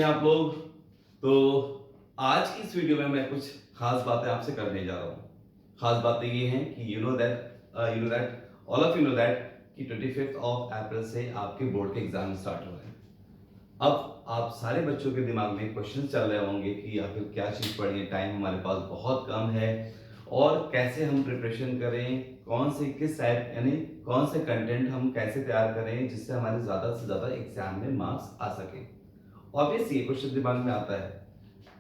आप लोग। तो आज की इस वीडियो में मैं कुछ खास बातें आपसे करने जा रहा हूँ। खास बातें ये हैं कि you know that all of you know that कि 25 ऑफ अप्रैल से आपके बोर्ड के एग्जाम स्टार्ट हो रहे हैं। अब आप सारे बच्चों के दिमाग में क्वेश्चन चल रहे होंगे कि आखिर क्या चीज़ पढ़ें, टाइम हमारे पास बहुत कम है और कैसे हम प्रिपरेशन करें, कौन से किस टाइप यानी कौन से कंटेंट हम कैसे तैयार करें जिससे हमारे ज़्यादा से ज़्यादा एग्जाम में मार्क्स आ सके। ऑब्वियस ये क्वेश्चन दिमाग में आता है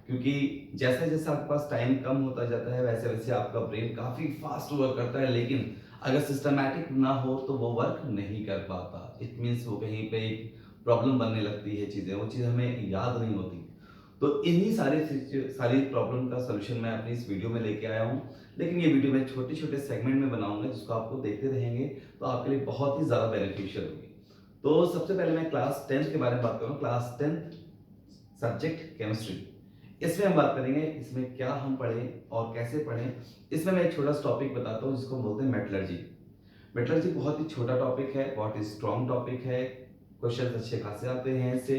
क्योंकि जैसे जैसे आपके पास टाइम कम होता जाता है वैसे वैसे आपका ब्रेन काफी फास्ट वर्क करता है, लेकिन अगर सिस्टमैटिक ना हो तो वो वर्क नहीं कर पाता। इट मीन्स वो कहीं पे प्रॉब्लम बनने लगती है, चीजें वो चीज हमें याद नहीं होती। तो इन्हीं सारी प्रॉब्लम का सोल्यूशन मैं अपनी इस वीडियो में लेके आया हूँ। लेकिन ये वीडियो मैं छोटे छोटे सेगमेंट में बनाऊंगा जिसको आपको देखते रहेंगे तो आपके लिए बहुत ही ज्यादा बेनिफिशियल होगी। तो सबसे पहले मैं क्लास 10th के बारे में बात करूँ। क्लास 10th सब्जेक्ट केमिस्ट्री, इसमें हम बात करेंगे इसमें क्या हम पढ़ें और कैसे पढ़ें। इसमें मैं एक छोटा सा टॉपिक बताता हूँ जिसको बोलते हैं मेटलर्जी। मेटलर्जी बहुत ही छोटा टॉपिक है, बहुत ही स्ट्रॉन्ग टॉपिक है, क्वेश्चन अच्छे खासे आते हैं इससे।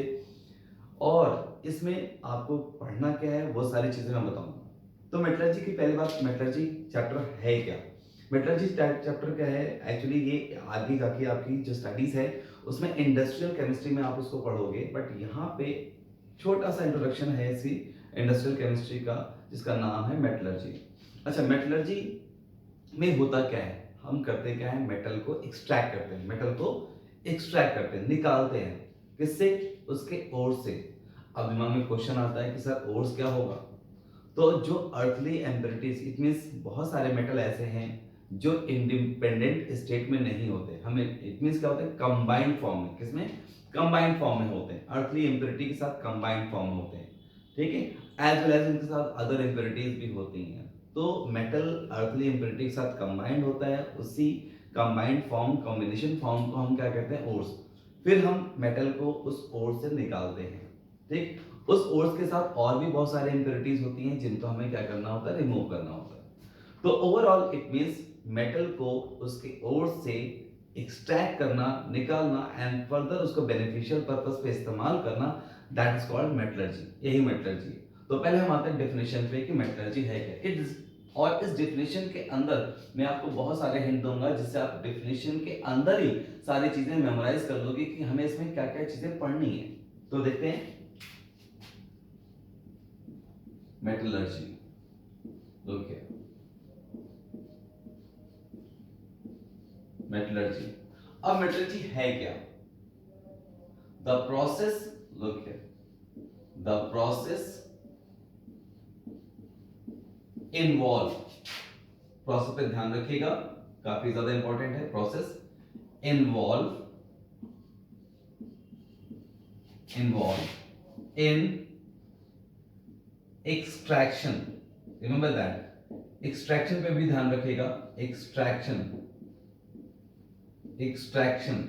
और इसमें आपको पढ़ना क्या है वो सारी चीजें मैं बताऊंगा। तो मेटलर्जी की पहली बात, मेटलर्जी चैप्टर है क्या? मेटलर्जी चैप्टर क्या है? एक्चुअली ये आगे जाके आपकी जो स्टडीज है उसमें इंडस्ट्रियल केमिस्ट्री में आप उसको पढ़ोगे, बट यहाँ पे छोटा सा इंट्रोडक्शन है इसकी इंडस्ट्रियल केमिस्ट्री का जिसका नाम है मेटलर्जी। अच्छा, मेटलर्जी में होता क्या है? हम करते क्या है, मेटल को एक्सट्रैक्ट करते हैं, मेटल को एक्सट्रैक्ट करते हैं, निकालते हैं। किससे? उसके ओर से। अब दिमाग में क्वेश्चन आता है कि सर ओर्स क्या होगा? तो जो अर्थली एम्प्योरिटीज, इट मींस बहुत सारे मेटल ऐसे हैं जो इंडिपेंडेंट स्टेट में नहीं होते, हमें इट मींस क्या होते हैं, कंबाइंड फॉर्म में। किसमें? कंबाइंड फॉर्म में होते हैं, अर्थली एम्प्योरिटी के साथ कंबाइंड फॉर्म में होते हैं, ठीक है। एज वेल एज इनके साथ अदर एम्प्योरिटीज भी होती हैं। तो मेटल अर्थली एम्प्योरिटी के साथ कंबाइंड होता है, उसी कंबाइंड फॉर्म कॉम्बिनेशन फॉर्म को हम क्या कहते हैं, ओर्स। फिर हम मेटल को उस ओर से निकालते हैं, ठीक। उस ओर्स के साथ और भी बहुत सारे इंप्योरिटीज होती हैं जिनको हमें क्या करना होता है, रिमूव करना होता है। तो ओवरऑल इट मींस मेटल को उसके ओर से एक्सट्रैक्ट करना, निकालना एंड फर्दर उसको बेनिफिशियल पर्पस पे इस्तेमाल करना, दैट इज कॉल्ड मेटलर्जी। यही मेटलर्जी है। तो पहले हम आते हैं डेफिनेशन पे कि मेटलर्जी है क्या। इट इज, और इस डेफिनेशन के अंदर मैं आपको बहुत सारे हिंट दूंगा जिससे आप डेफिनेशन के अंदर ही सारी चीजें मेमोराइज कर लोगे कि हमें इसमें क्या क्या चीजें पढ़नी है। तो देखते हैं मेटलर्जी। Okay, metallurgy. अब मेटलर्जी है क्या? The process, look here, the process involve, process पे ध्यान रखिएगा, काफी ज्यादा इंपॉर्टेंट है। Process involve in extraction, remember that. Extraction पे भी ध्यान रखिएगा, extraction, extraction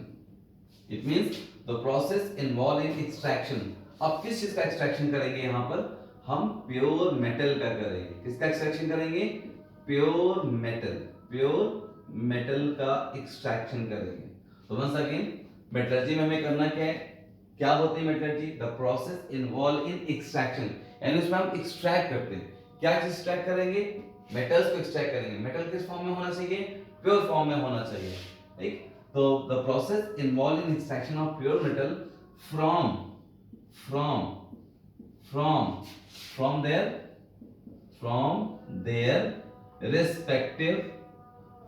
it means the process involve in extraction. अब किस चीज का एक्सट्रैक्शन करेंगे? यहां पर हम प्योर मेटल का करेंगे। किसका एक्सट्रैक्शन करेंगे? प्योर मेटल, प्योर मेटल का एक्सट्रैक्शन करेंगे। तो वंस अगेन, मेटलर्जी में हमें करना क्या है, क्या होती है metallurgy? The process involve in extraction, यानी उसमें हम एक्सट्रैक्ट करते हैं। क्या चीज एक्सट्रैक्ट करेंगे? मेटल्स को एक्सट्रैक्ट करेंगे। मेटल किस फॉर्म में होना चाहिए? प्योर फॉर्म में होना चाहिए, ठीक। तो the process involved in extraction of pure metal from from from from their from their respective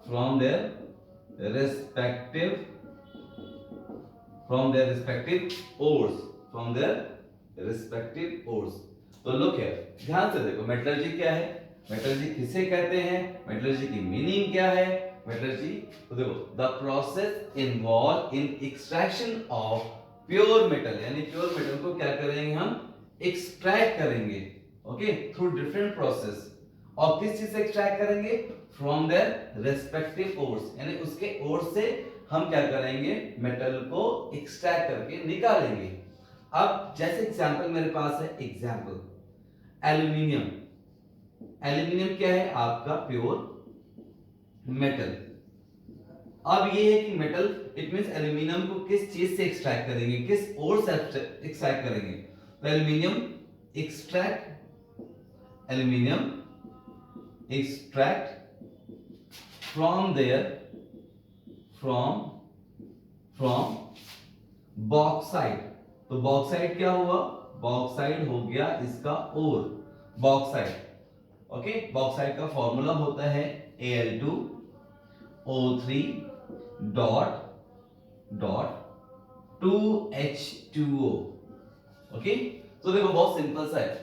from their respective from their respective ores, from their respective ores। तो लुक है, ध्यान से देखो मेटलर्जी क्या है, मेटलर्जी किसे कहते हैं, मेटलर्जी की मीनिंग क्या है। मेटलर्जी, तो देखो, the process involve in extraction of pure metal, यानी प्योर मेटल को क्या करेंगे हम, एक्सट्रैक्ट करेंगे, ओके, थ्रू डिफरेंट प्रोसेस। और किस चीज से एक्सट्रैक्ट करेंगे? फ्रॉम देयर रेस्पेक्टिव ओर्स, यानी उसके ओर से हम क्या करेंगे, मेटल को एक्सट्रैक्ट करके निकालेंगे। अब जैसे एग्जांपल मेरे पास है, एग्जांपल एल्यूमिनियम। एल्यूमिनियम क्या है? आपका प्योर मेटल। अब ये है कि मेटल, इट मींस एल्यूमिनियम को किस चीज से एक्सट्रैक्ट करेंगे, किस ओर से एक्सट्रैक्ट करेंगे? तो एल्यूमिनियम एक्सट्रैक्ट फ्रॉम बॉक्साइट। तो बॉक्साइट क्या हुआ, बॉक्साइट हो गया इसका ओर, बॉक्साइट। ओके, बॉक्साइट का फॉर्मूला होता है Al2O3 डॉट 2H2O। ओके, तो देखो बहुत सिंपल सा है।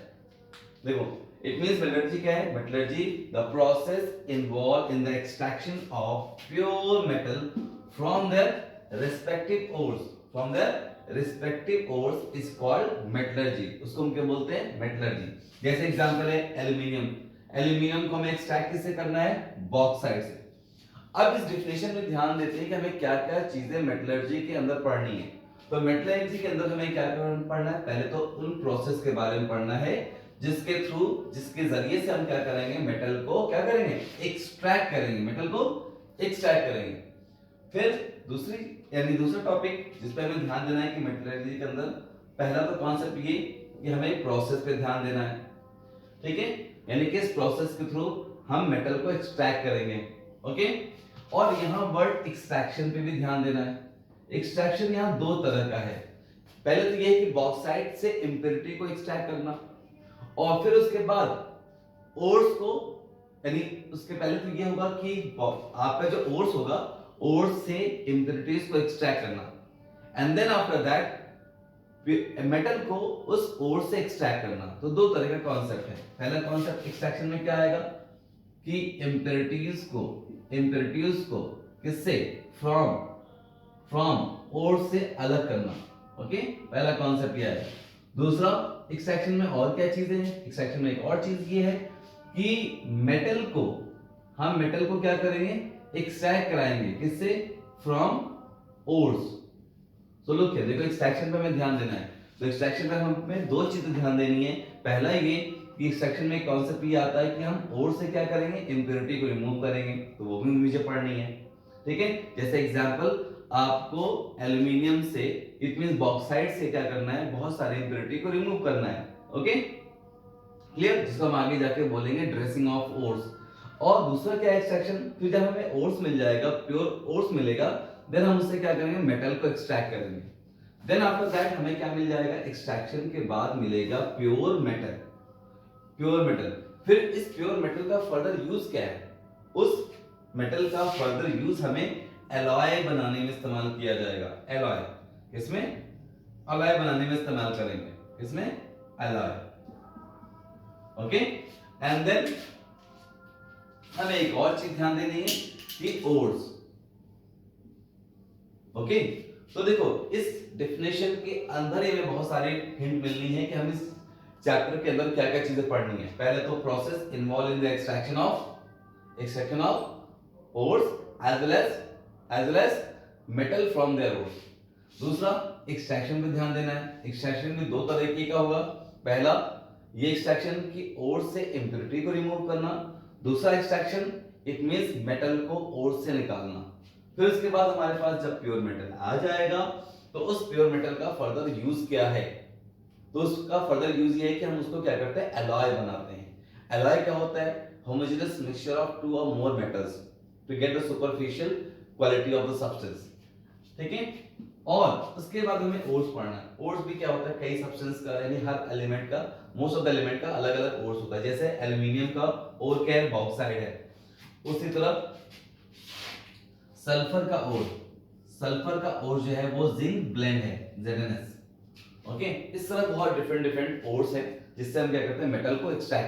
देखो इट मींस मेटलर्जी क्या है, metallurgy the process involve in the extraction of pure metal from their respective ores is called metallurgy. उसको हम क्या बोलते हैं, मेटलर्जी। जैसे एग्जांपल है एल्यूमिनियम को हमें एक्सट्रैक्ट किससे करना है, बॉक्साइट से। अब इस डिफिनेशन में ध्यान देते हैं कि हमें क्या क्या चीजें मेटलर्जी के अंदर पढ़नी है। तो मेटलर्जी के अंदर हमें क्या पढ़ना है, पहले तो उन प्रोसेस के बारे में पढ़ना है जिसके जरिए से हम क्या करेंगे, मेटल को क्या करेंगे, एक्सट्रैक्ट करेंगे। फिर दूसरा टॉपिक जिस पे हमें ध्यान देना है कि मेटलर्जी के अंदर पहला तो कॉन्सेप्ट ये कि हमें प्रोसेस पे ध्यान देना है, ठीक है, यानी कि इस प्रोसेस के थ्रू हम मेटल को एक्सट्रैक्ट करेंगे। ओके, और यहां वर्ड एक्सट्रैक्शन पे भी ध्यान देना है। एक्सट्रैक्शन यहां दो तरह का है। पहले तो ये है कि बॉक्साइट से इंप्योरिटी को एक्सट्रैक्ट करना, और फिर उसके बाद ओर्स को, यानी उसके पहले तो ये होगा कि आपका जो ओर्स होगा, ओर्स से इंप्योरिटीज को एक्सट्रैक्ट करना, and then after that metal को उस ओर्स से एक्सट्रैक्ट करना। तो दो तरह का कॉन्सेप्ट है। पहला कॉन्सेप्ट एक्सट्रैक्शन में क्या आएगा कि इंप्योरिटीज को किससे, फ्रॉम ओर्स से अलग करना। ओके, पहला कॉन्सेप्ट ये है। दूसरा, एक्सट्रैक्शन में और क्या चीजें हैं, एक्सट्रैक्शन में एक और चीज ये है कि मेटल को क्या करेंगे, एक्सट्रैक्ट कराएंगे, किससे, फ्रॉम ओर्स। तो लोग क्या, देखो एक्सट्रैक्शन पे हमें ध्यान देना है। तो एक्सट्रैक्शन पे हमें दो चीजें ध्यान देनी है। पहला ये कि एक्सट्रैक्शन में कॉन्सेप्ट ये आता है कि हम ओर से क्या करेंगे, इंप्योरिटी को रिमूव करेंगे, तो वो भी मुझे पढ़नी है, ठीक है। जैसे एग्जांपल, आपको एल्यूमिनियम से, इट मींस बॉक्साइट से क्या करना है, बहुत सारी इंप्योरिटी को रिमूव करना है। ओके, क्लियर, जिसको हम आगे जाके बोलेंगे ड्रेसिंग ऑफ ओर्स। और दूसरा क्या है, एक्सट्रैक्शन। फिर जब हमें ओर्स मिल जाएगा, प्योर ओर्स मिलेगा, देन हम उससे क्या करेंगे, मेटल को एक्सट्रैक्ट करेंगे। देन आफ्टर दैट हमें क्या मिल जाएगा, एक्सट्रैक्शन के बाद मिलेगा प्योर मेटल। फिर इस प्योर मेटल का फर्दर यूज क्या है, उस मेटल का फर्दर यूज हमें एलॉय बनाने में इस्तेमाल किया जाएगा। एलॉय, इसमें एलॉय बनाने में इस्तेमाल करेंगे, इसमें एलॉय। ओके, एंड देन हमें एक और चीज ध्यान देनी है कि ओर्स। ओके, तो देखो इस डेफिनेशन के अंदर ही हमें बहुत सारे हिंट मिलनी है कि हम इस चैप्टर के अंदर क्या क्या चीजें पढ़नी है। पहले तो process involve in the extraction of ores as well as metal from their ores. दूसरा, एक्सट्रैक्शन पे ध्यान देना है। एक्सट्रैक्शन भी दो तरीके का होगा। पहला, ये एक्सट्रैक्शन की ओर्स से इंप्योरिटी को रिमूव करना। दूसरा एक्सट्रैक्शन, इट मींस मेटल को ओर्स से निकालना। फिर उसके बाद हमारे पास जब प्योर मेटल आ जाएगा, तो उस प्योर मेटल का फर्दर यूज क्या है, तो उसका फर्दर यूज ये है कि हम उसको क्या करते हैं, एलॉय बनाते हैं। एलॉय क्या होता है, homogeneous mixture of two or more metals to get the superficial quality of the substance, ठीक है। और उसके बाद हमें ओर्स पढ़ना है। ओर्स भी क्या होता है, कई सब्सटेंस का, यानी हर एलिमेंट का, मोस्ट ऑफ द एलिमेंट का अलग अलग ओर्स होता है। जैसे एल्यूमिनियम का ओर क्या है, बॉक्साइड है। उसी तरह सल्फर का ओर जो है वो जिंक ब्लेंड है, ZnS। ओके, इस तरह बहुत डिफरेंट ओर्स है जिससे हम क्या करते हैं, मेटल को एक्सट्रैक्ट